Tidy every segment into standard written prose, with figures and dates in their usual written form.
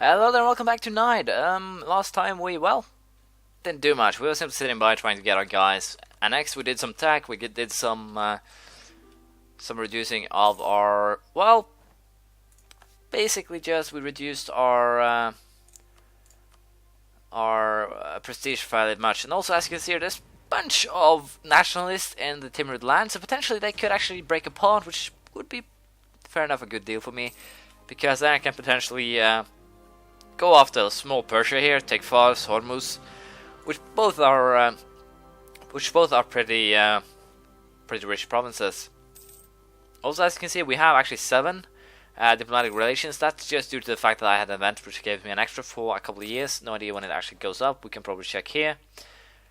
Hello there, and welcome back to Najd. Last time we, didn't do much. We were simply sitting by trying to get our guys annexed. We did some tech, we did some reducing of our, basically just we reduced our prestige fairly much. And also, as you can see, there's a bunch of nationalists in the Timurid land, so potentially they could actually break apart, which would be fair enough a good deal for me, because then I can potentially go after small Persia here, take Fars, Hormuz, which both are pretty rich provinces. Also, as you can see, we have actually 7 diplomatic relations. That's just due to the fact that I had an event which gave me an extra for a couple of years. No idea when it actually goes up. We can probably check here.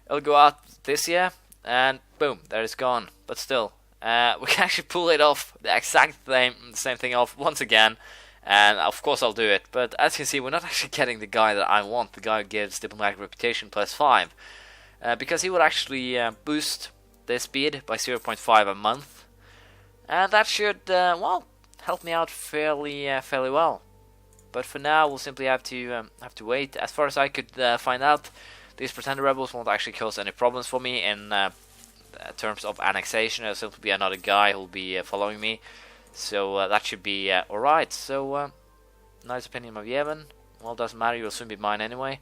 It'll go out this year, and boom, there it's gone. But still, we can actually pull it off, the exact same thing off once again. And of course I'll do it, but as you can see, we're not actually getting the guy that I want, the guy who gives diplomatic reputation +5, because he would actually boost their speed by 0.5 a month, and that should, help me out fairly well. But for now, we'll simply have to wait. As far as I could find out, these pretender rebels won't actually cause any problems for me in terms of annexation. There'll simply be another guy who'll be following me. So that should be alright. So, nice opinion of Yemen. Well, doesn't matter, you'll soon be mine anyway.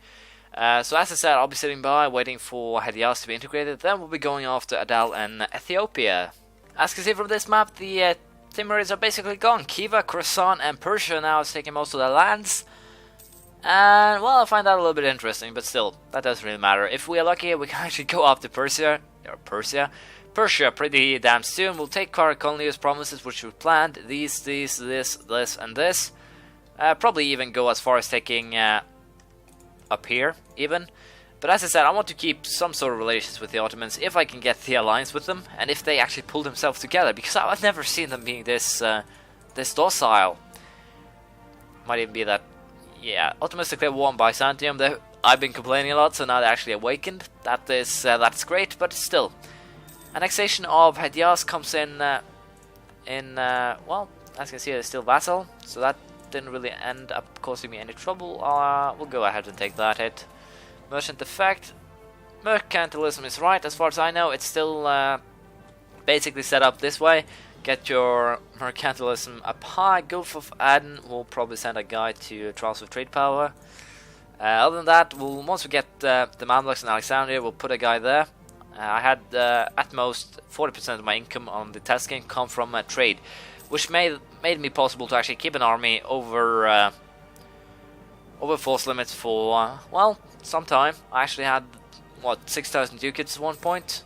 So as I said, I'll be sitting by waiting for Hejaz to be integrated. Then we'll be going after Adal and Ethiopia. As you can see from this map, the Timurids are basically gone. Khiva, Khorasan and Persia now is taking most of their lands. And, well, I find that a little bit interesting, but still, that doesn't really matter. If we are lucky, we can actually go after Persia pretty damn soon. We'll take our colonies provinces which we planned, this, and this. Probably even go as far as taking up here, even. But as I said, I want to keep some sort of relations with the Ottomans if I can get the alliance with them, and if they actually pull themselves together, because I've never seen them being this docile. Might even be that, yeah, Ottomans declared war on Byzantium. I've been complaining a lot, so now they're actually awakened. That's great, but still. Annexation of Hejaz comes in, well, as you can see, it's still vassal, so that didn't really end up causing me any trouble. We'll go ahead and take that hit. Merchant effect. Mercantilism is right, as far as I know. It's still basically set up this way. Get your mercantilism up high. Gulf of Aden will probably send a guy to transfer trade power. Other than that, once we get the Mamluks in Alexandria, we'll put a guy there. I had at most 40% of my income on the test game come from trade, which made me possible to actually keep an army over force limits for some time. I actually had 6,000 ducats at one point,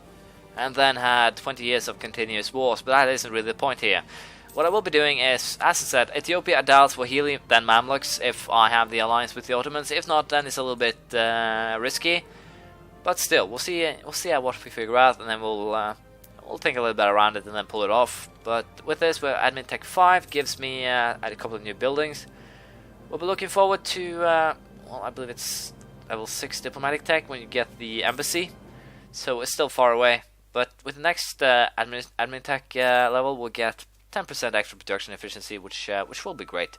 and then had 20 years of continuous wars. But that isn't really the point here. What I will be doing is, as I said, Ethiopia, Adal, Swahili, then Mamluks if I have the alliance with the Ottomans. If not, then it's a little bit risky. But still, we'll see what we figure out, and then we'll think a little bit around it and then pull it off. But with this, we're admin tech 5 gives me a couple of new buildings. We'll be looking forward to I believe it's level 6 diplomatic tech when you get the embassy. So it's still far away, but with the next admin tech level, we'll get 10% extra production efficiency, which will be great.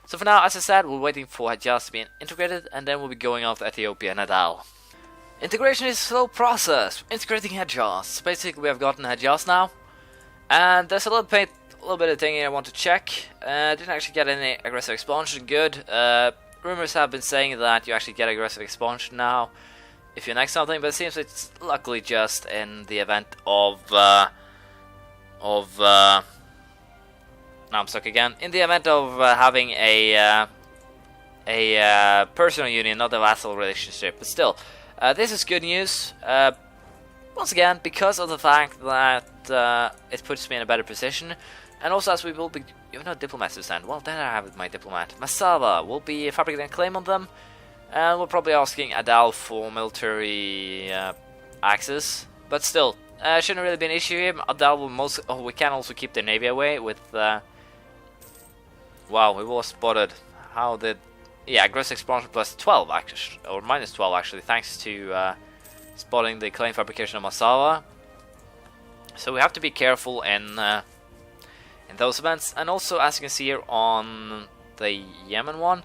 So for now, as I said, we're waiting for Hejaz to be integrated, and then we'll be going off Ethiopia and Adal. Integration is a slow process. Integrating Hejaz. Basically, we have gotten Hejaz now, and there's a little bit of thing I want to check. Didn't actually get any aggressive expansion. Good. Rumors have been saying that you actually get aggressive expansion now if you annex something, but it seems it's luckily just in the event of now I'm stuck again. In the event of having a personal union, not a vassal relationship, but still. This is good news, once again, because of the fact that it puts me in a better position, and also as we will be, you know, diplomats to send. Well, then I have my diplomat. Masava will be fabricating a claim on them, and we're probably asking Adal for military access, but still, shouldn't really be an issue here. Adal will we can also keep the navy away with, wow, we were spotted. How did... Yeah, aggressive expansion plus 12 actually, or minus 12 actually, thanks to spotting the claim fabrication of Massawa. So we have to be careful in those events. And also, as you can see here on the Yemen one,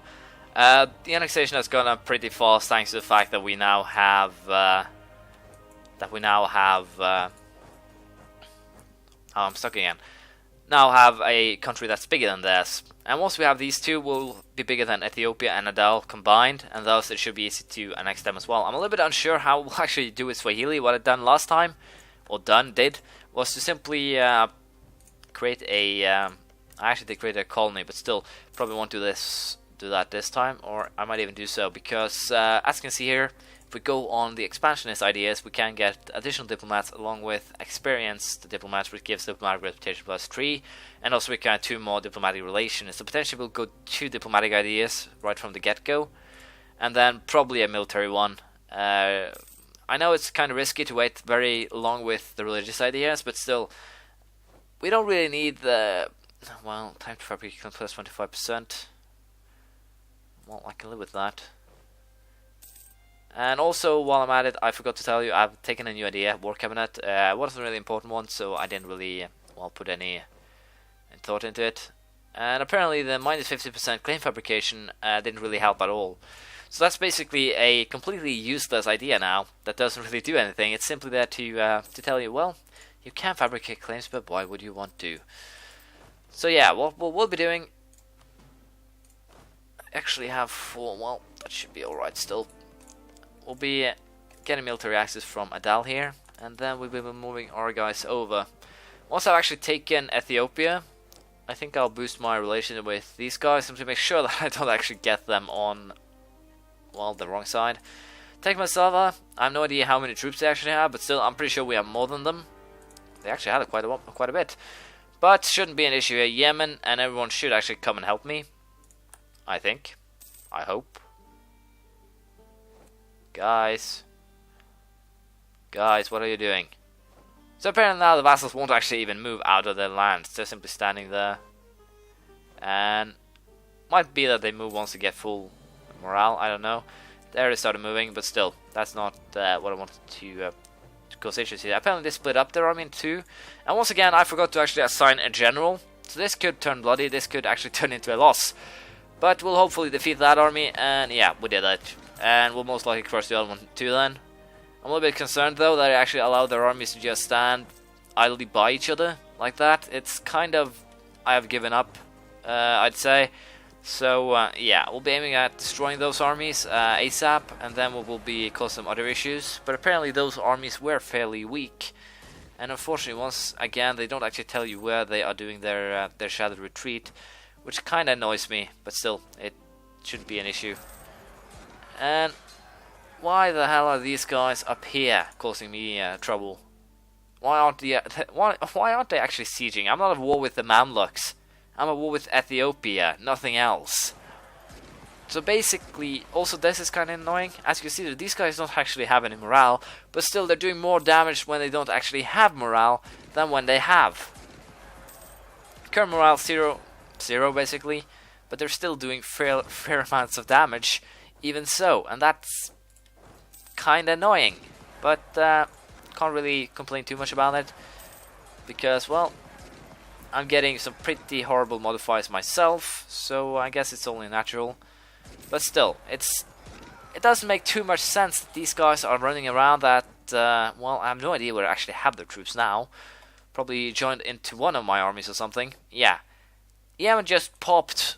The annexation has gone up pretty fast thanks to the fact that we now have oh, I'm stuck again. Now have a country that's bigger than theirs, and once we have these two, we'll be bigger than Ethiopia and Najd combined, and thus it should be easy to annex them as well. I'm a little bit unsure how we'll actually do with Swahili. What I've done last time, or did, was to simply create a. I actually did create a colony, but still probably won't do that this time, or I might even do so because as you can see here, if we go on the expansionist ideas, we can get additional diplomats along with experienced diplomats, which gives diplomatic reputation +3, and also we can have 2 more diplomatic relations. So potentially we'll go 2 diplomatic ideas right from the get-go, and then probably a military one. I know it's kind of risky to wait very long with the religious ideas, but still, we don't really need the, well, time to fabricate plus 25%. Well, I can live with that. And also, while I'm at it, I forgot to tell you, I've taken a new idea, war cabinet. Wasn't a really important one, so I didn't really, well, put any thought into it. And apparently the minus 50% claim fabrication didn't really help at all. So that's basically a completely useless idea now, that doesn't really do anything. It's simply there to tell you, well, you can fabricate claims, but why would you want to? So yeah, what we'll be doing, actually have 4, well, that should be alright still. We'll be getting military access from Adal here, and then we'll be moving our guys over. Once I've actually taken Ethiopia, I think I'll boost my relation with these guys to make sure that I don't actually get them on, well, the wrong side. Take Masava, I have no idea how many troops they actually have, but still I'm pretty sure we have more than them. They actually had quite a bit. But shouldn't be an issue here. Yemen, and everyone should actually come and help me. I think. I hope. Guys, what are you doing? So apparently now the vassals won't actually even move out of their lands. They're simply standing there. And might be that they move once they get full morale, I don't know. They already started moving, but still, that's not what I wanted to cause issues here. Apparently they split up their army in 2. And once again, I forgot to actually assign a general. So this could turn bloody, this could actually turn into a loss. But we'll hopefully defeat that army, and yeah, we did that. And we'll most likely crush the other one too then. I'm a little bit concerned though that they actually allow their armies to just stand idly by each other like that. It's kind of, I have given up, I'd say. So yeah, we'll be aiming at destroying those armies ASAP, and then we will be cause some other issues. But apparently those armies were fairly weak, and unfortunately once again they don't actually tell you where they are doing their shadowed retreat, which kind of annoys me. But still, it shouldn't be an issue. And why the hell are these guys up here causing me trouble? Why aren't they actually sieging? I'm not at war with the Mamluks. I'm at war with Ethiopia, nothing else. So basically, also this is kind of annoying. As you can see, these guys don't actually have any morale, but still they're doing more damage when they don't actually have morale than when they have. Current morale 0 basically, but they're still doing fair amounts of damage. Even so, and that's kind of annoying, but can't really complain too much about it, because, well, I'm getting some pretty horrible modifiers myself, so I guess it's only natural. But still, it doesn't make too much sense that these guys are running around that, well, I have no idea where I actually have their troops now. Probably joined into one of my armies or something. Yeah. Yemen just popped,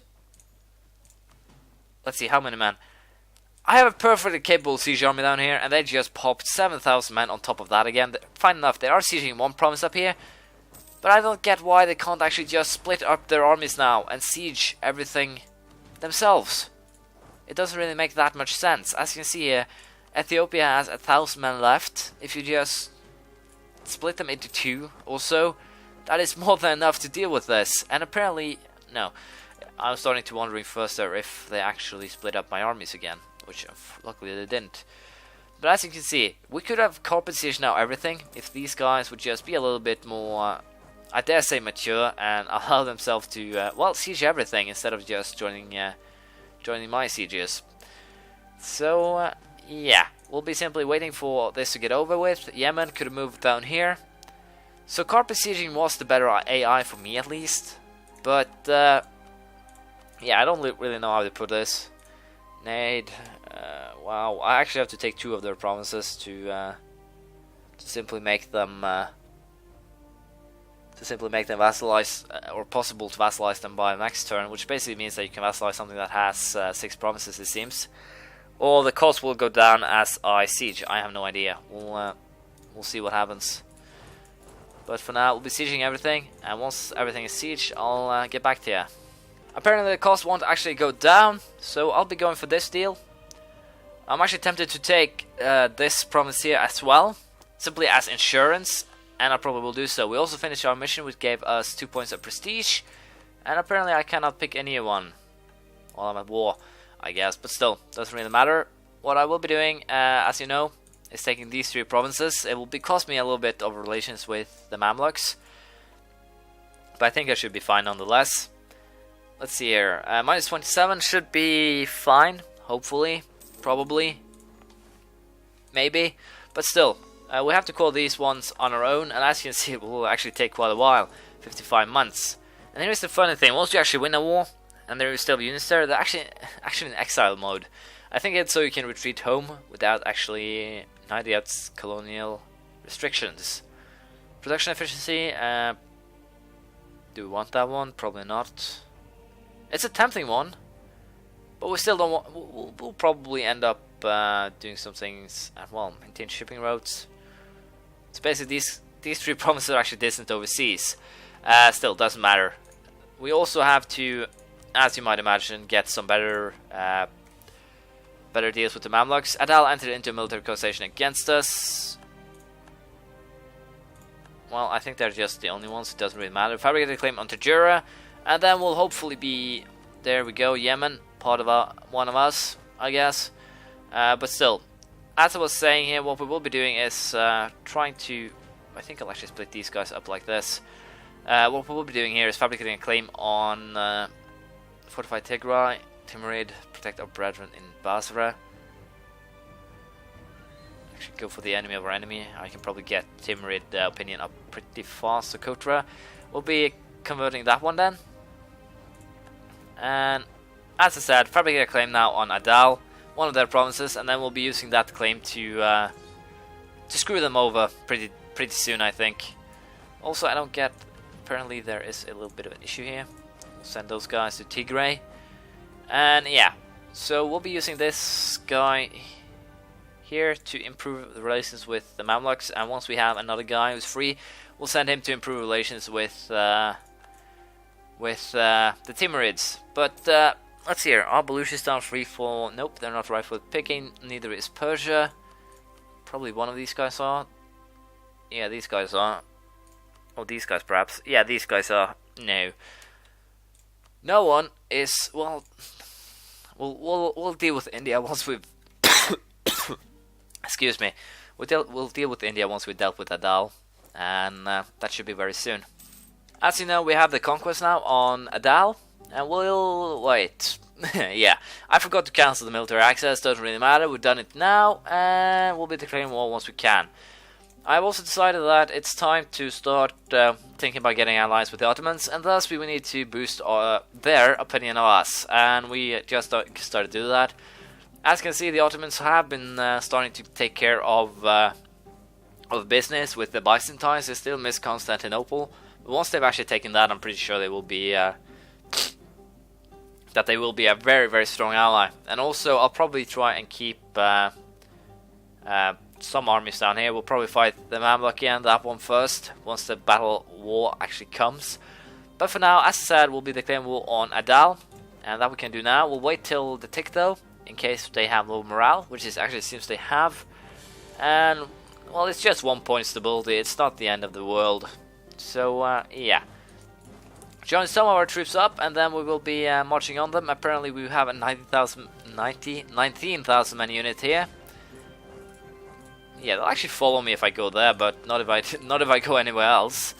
let's see, how many men? I have a perfectly capable siege army down here, and they just popped 7,000 men on top of that again. Fine enough, they are sieging one province up here, but I don't get why they can't actually just split up their armies now and siege everything themselves. It doesn't really make that much sense. As you can see here, Ethiopia has 1,000 men left. If you just split them into 2 or so, that is more than enough to deal with this. And apparently, no, I was starting to wondering first there if they actually split up my armies again, which luckily they didn't. But as you can see, we could have carpet siege now everything if these guys would just be a little bit more, I dare say, mature and allow themselves to, well, siege everything instead of just joining my sieges. So, yeah, we'll be simply waiting for this to get over with. Yemen could have moved down here. So carpet sieging was the better AI for me at least. But, yeah, I don't really know how to put this. Najd. Wow, I actually have to take 2 of their provinces to simply make them vassalize, or possible to vassalize them by next turn, which basically means that you can vassalize something that has 6 provinces, it seems. Or the cost will go down as I siege. I have no idea. We'll see what happens. But for now, we'll be sieging everything, and once everything is sieged, I'll get back to you. Apparently the cost won't actually go down, so I'll be going for this deal. I'm actually tempted to take this province here as well, simply as insurance, and I probably will do so. We also finished our mission, which gave us 2 points of prestige, and apparently I cannot pick any one while I'm at war, I guess, but still, doesn't really matter. What I will be doing, as you know, is taking these 3 provinces. It will cost me a little bit of relations with the Mamluks, but I think I should be fine nonetheless. Let's see here, minus 27 should be fine, hopefully, probably, maybe, but still, we have to call these ones on our own, and as you can see, it will actually take quite a while, 55 months. And here's the funny thing, once you actually win a war, and there are still units there, they're actually in exile mode. I think it's so you can retreat home without actually Najd's colonial restrictions. Production efficiency, do we want that one? Probably not. It's a tempting one, but we still don't want. We'll probably end up doing some things. Well, maintain shipping routes. So basically, these 3 provinces are actually distant overseas. Still, doesn't matter. We also have to, as you might imagine, get some better deals with the Mamluks. Adal entered into a military coalition against us. Well, I think they're just the only ones. It doesn't really matter. Fabricated a claim on Tajura, and then we'll hopefully be. There we go, Yemen, part of one of us, I guess. But still, as I was saying here, what we will be doing is trying to. I think I'll actually split these guys up like this. What we will be doing here is fabricating a claim on fortified Tigray, Timurid, protect our brethren in Basra. Actually, go for the enemy of our enemy. I can probably get Timurid opinion up pretty fast. So Kotra, we'll be converting that one then. And as I said, fabricate a claim now on Adal, one of their provinces, and then we'll be using that claim to screw them over pretty soon, I think. Also, I don't get. Apparently, there is a little bit of an issue here. We'll send those guys to Tigray, and yeah. So we'll be using this guy here to improve the relations with the Mamluks, and once we have another guy who's free, we'll send him to improve relations with the Timurids. But let's see here. Are Baluchistan free for? Nope, they're not right for picking. Neither is Persia. Probably one of these guys are. Yeah, these guys are. Oh, these guys perhaps. Yeah, these guys are. No. No one is. Well, we'll deal with India once we've. Excuse me. We'll deal with India once we've dealt with Adal, and that should be very soon. As you know, we have the conquest now on Adal, and we'll wait. Yeah, I forgot to cancel the military access. Doesn't really matter. We've done it now, and we'll be declaring war once we can. I've also decided that it's time to start thinking about getting allies with the Ottomans, and thus we will need to boost their opinion of us, and we just started to do that. As you can see, the Ottomans have been starting to take care of business with the Byzantines. They still miss Constantinople, but once they've actually taken that, I'm pretty sure they will be that they will be a very, very strong ally. And also, I'll probably try and keep some armies down here. We'll probably fight the Mamluki and that one first, once the battle war actually comes. But for now, as I said, we'll be declaring war on Adal, and that we can do now. We'll wait till the tick though, in case they have low morale, which is actually seems they have. And well, it's just 1 point stability. It's not the end of the world. So yeah, join some of our troops up, and then we will be marching on them. Apparently, we have a 19,000 man unit here. Yeah, they'll actually follow me if I go there, but not if I go anywhere else.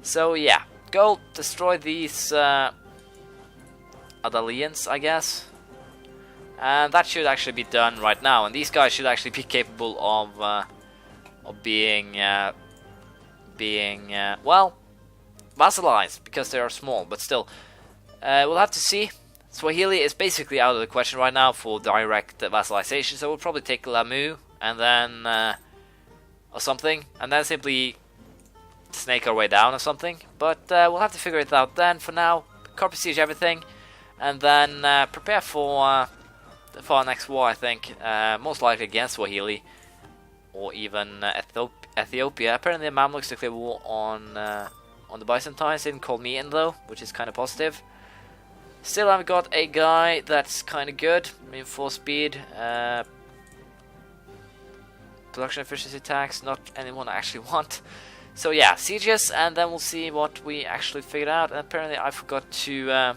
So yeah, go destroy these Adalians, I guess. And that should actually be done right now. And these guys should actually be capable of being well, vassalized, because they are small. But still, we'll have to see. Swahili is basically out of the question right now for direct vassalization, so we'll probably take Lamu and then or something, and then simply snake our way down or something. But we'll have to figure it out then. For now, corporate siege everything, and then prepare for our next war. I think most likely against Swahili or even Ethiopia. Apparently, the Mamluks declared war on the Byzantines. Didn't call me in though, which is kind of positive. Still, I've got a guy that's kind of good. I mean, 4 speed, production efficiency tax, not anyone I actually want. So yeah, sieges, and then we'll see what we actually figured out. And apparently, I forgot to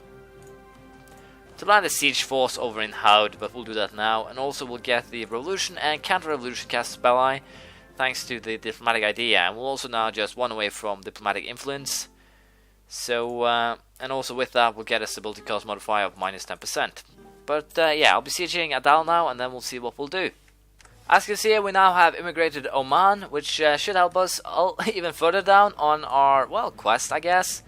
land a siege force over in Najd, but we'll do that now. And also, we'll get the revolution and counter-revolution casus belli, thanks to the diplomatic idea. And we'll also now just 1 away from diplomatic influence. So, and also with that, we'll get a stability cost modifier of -10%. But yeah, I'll be sieging Adal now, and then we'll see what we'll do. As you can see here, we now have immigrated Oman, which should help us even further down on our, well, quest, I guess.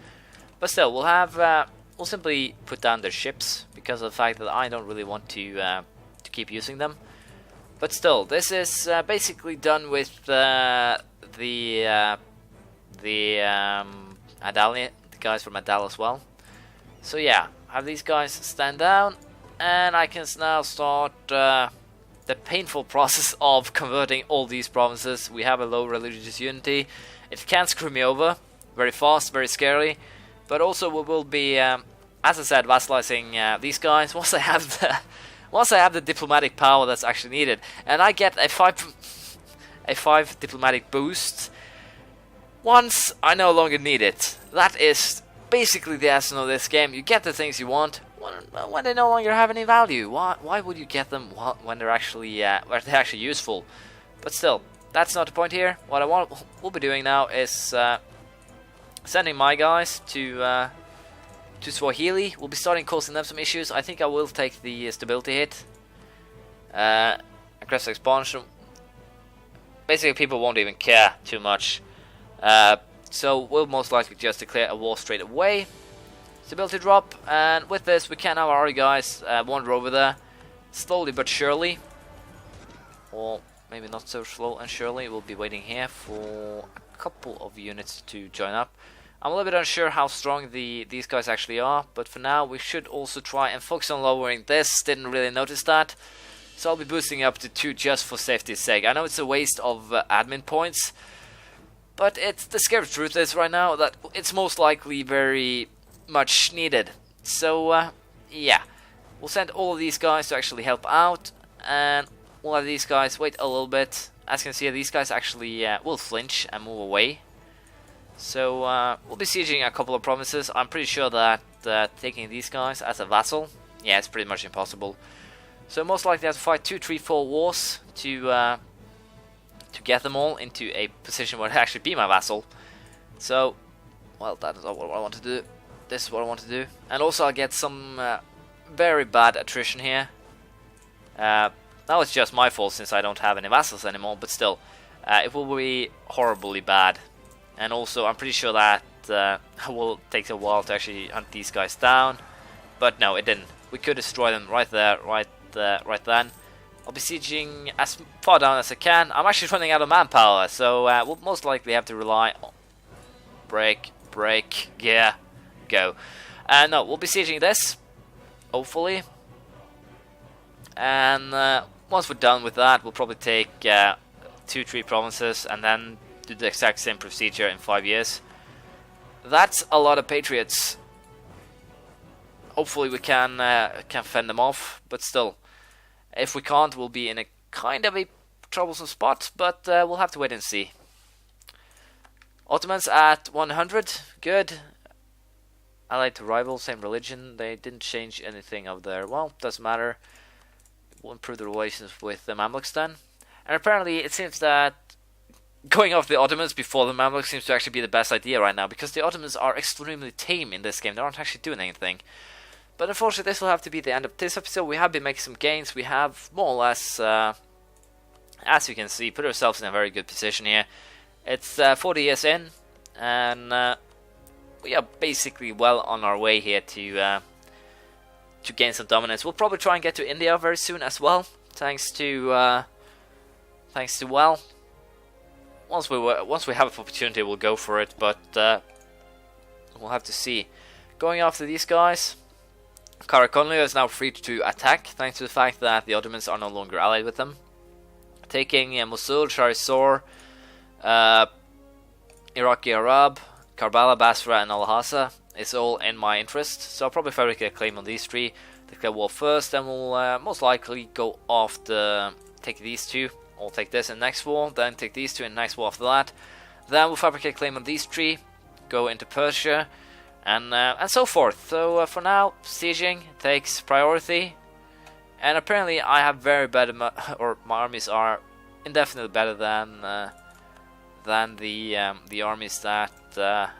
But still, we'll simply put down their ships, because of the fact that I don't really want to keep using them. But still, this is basically done with the Adal, the guys from Adal as well. So yeah, have these guys stand down, and I can now start the painful process of converting all these provinces. We have a low religious unity. It can screw me over very fast, very scary. But also we will be, as I said, vassalizing these guys once I have the diplomatic power that's actually needed, and I get a 5 diplomatic boost once I no longer need it. That is basically the essence of this game. You get the things you want when they no longer have any value. Why would you get them when they're actually useful? But still, that's not the point here. What we'll be doing now is sending my guys to Swahili. We'll be starting causing them some issues. I think I will take the stability hit. Aggressive expansion. Basically, people won't even care too much. So we'll most likely just declare a war straight away. Stability drop, and with this we can have our guys wander over there, slowly but surely. Or maybe not so slow and surely. We'll be waiting here for a couple of units to join up. I'm a little bit unsure how strong these guys actually are, but for now we should also try and focus on lowering this. Didn't really notice that. So I'll be boosting up to 2 just for safety's sake. I know it's a waste of admin points, but the scary truth is right now that it's most likely very much needed. So yeah, we'll send all of these guys to actually help out, and we'll have these guys wait a little bit. As you can see, these guys actually will flinch and move away. So we'll be sieging a couple of provinces. I'm pretty sure that taking these guys as a vassal, yeah, it's pretty much impossible. So most likely I have to fight 2, 3, 4 wars to get them all into a position where they actually be my vassal. So, well, that is not what I want to do. This is what I want to do. And also I'll get some very bad attrition here. Now it's just my fault since I don't have any vassals anymore, but still, it will be horribly bad. And also I'm pretty sure that it will take a while to actually hunt these guys down. But no, it didn't. We could destroy them right there, right then. I'll be sieging as far down as I can. I'm actually running out of manpower, so we'll most likely have to rely on break, yeah, go. No, we'll be sieging this, hopefully. And once we're done with that, we'll probably take 2, 3 provinces and then do the exact same procedure in 5 years. That's a lot of patriots. Hopefully we can fend them off, but still, if we can't, we'll be in a kind of a troublesome spot, but we'll have to wait and see. Ottomans at 100, good. Allied to rival, same religion. They didn't change anything of their, well, doesn't matter. We'll improve the relations with the Mamluks then. And apparently it seems that going off the Ottomans before the Mamluks seems to actually be the best idea right now, because the Ottomans are extremely tame in this game. They aren't actually doing anything. But unfortunately, this will have to be the end of this episode. We have been making some gains. We have more or less, as you can see, put ourselves in a very good position here. It's 40 years in, and we are basically well on our way here to gain some dominance. We'll probably try and get to India very soon as well, thanks to well, once we have an opportunity, we'll go for it. But we'll have to see. Going after these guys, Karakonlia is now free to attack, thanks to the fact that the Ottomans are no longer allied with them. Taking Mosul, Sharisor, Iraqi Arab, Karbala, Basra, and Al-Hassa is all in my interest, so I'll probably fabricate a claim on these three. Declare war first, then we'll most likely go after, take these two, or take this in next war, then take these two in next war after that. Then we'll fabricate a claim on these three, go into Persia, and so forth. So for now, sieging takes priority, and apparently I have very bad, or my armies are indefinitely better than the armies that the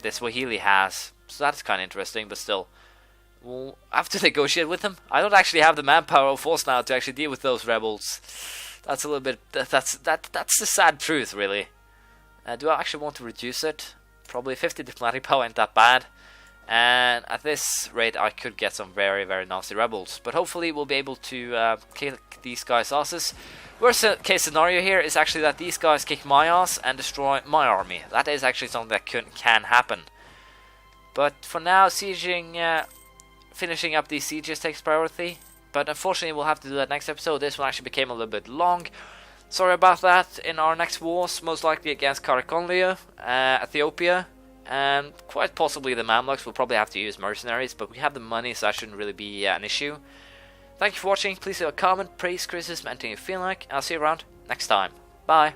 Swahili has. So that's kind of interesting, but still, we'll have to negotiate with them. I don't actually have the manpower or force now to actually deal with those rebels. That's a little bit. That's the sad truth, really. Do I actually want to reduce it? Probably 50 diplomatic power ain't that bad. And at this rate, I could get some very, very nasty rebels. But hopefully, we'll be able to kick these guys' asses. Worst case scenario here is actually that these guys kick my ass and destroy my army. That is actually something that can happen. But for now, sieging, finishing up these sieges takes priority. But unfortunately, we'll have to do that next episode. This one actually became a little bit long. Sorry about that. In our next wars, most likely against Karakonlia, Ethiopia, and quite possibly the Mamluks. We'll probably have to use mercenaries, but we have the money, so that shouldn't really be an issue. Thank you for watching. Please leave a comment, praise, criticism, anything you feel like. I'll see you around next time. Bye.